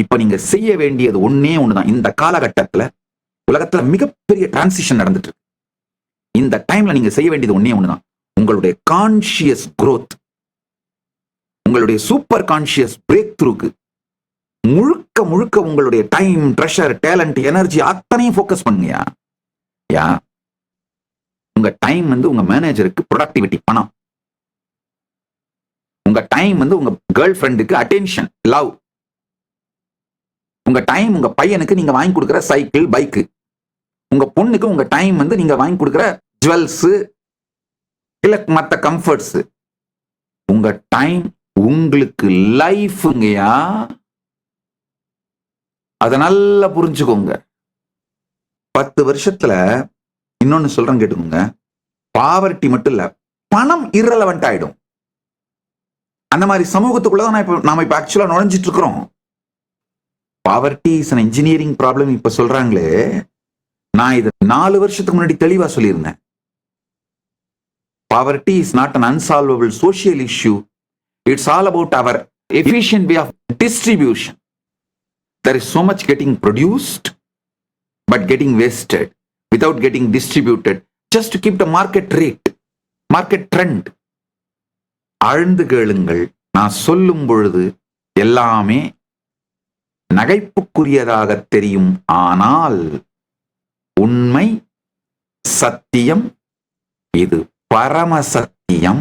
இப்ப நீங்க செய்ய வேண்டியது ஒன்னே ஒண்ணுதான். இந்த காலகட்டத்துல உலகத்துல மிகப்பெரிய டிரான்சிஷன் நடந்துட்டு இருக்கு. இந்த டைம்ல நீங்க செய்ய வேண்டியது ஒன்னே ஒண்ணுதான். உங்களுடைய கான்சியஸ் growth, உங்களுடைய சூப்பர் கான்சியஸ் பிரேக் த்ரூக்கு முழுக்க முழுக்க உங்களுடைய டைம், ட்ரெஷர், டேலண்ட், எனர்ஜி அத்தனையும் ஃபோக்கஸ் பண்ணுங்கயா. யா உங்க டைம் வந்து உங்க மேனேஜருக்கு ப்ரொடக்டிவிட்டி, பணம். உங்க டைம் வந்து உங்க கேர்ள் ஃப்ரெண்டுக்கு அட்டென்ஷன், லவ். உங்க டைம் உங்க பையனுக்கு நீங்க வாங்கி கொடுக்குற சைக்கிள், பைக்கு. உங்க பொண்ணுக்கு உங்க டைம் வந்து நீங்க வாங்கி கொடுக்குற ஜுவல்ஸ் இல்ல மத்த கம்ஃபர்ட்ஸ். உங்க டைம் உங்களுக்கு லைஃப்ங்கயா. அத நல்லா புரிஞ்சுக்கோங்க. 10 வருஷத்துல இன்னொன்னு சொல்றேன் கேட்டுக்கோங்க. பாவர்ட்டி மட்டும் இல்ல, பணம் irrelevant ஆயிடும். அந்த மாதிரி சமூகத்துக்குள்ளதான் நாம இப்ப ஆக்சுவலா நுழைஞ்சிட்டு இருக்கிறோம். Poverty is an engineering problem இப்ப சொல்றாங்களே, நான் இது 4 வருஷத்துக்கு முன்னாடி தெளிவா சொல்லியிருந்தேன். Poverty is not an unsolvable social issue. It's all about our efficient way of distribution. There is so much getting produced, but getting wasted without getting distributed just to keep the market rate, market trend. ஆழ்ந்து கேளுங்கள். நான் சொல்லும் பொழுது எல்லாமே நகைப்புக்குரியதாக தெரியும். ஆனால் உண்மை, சத்தியம், இது பரம சத்தியம்.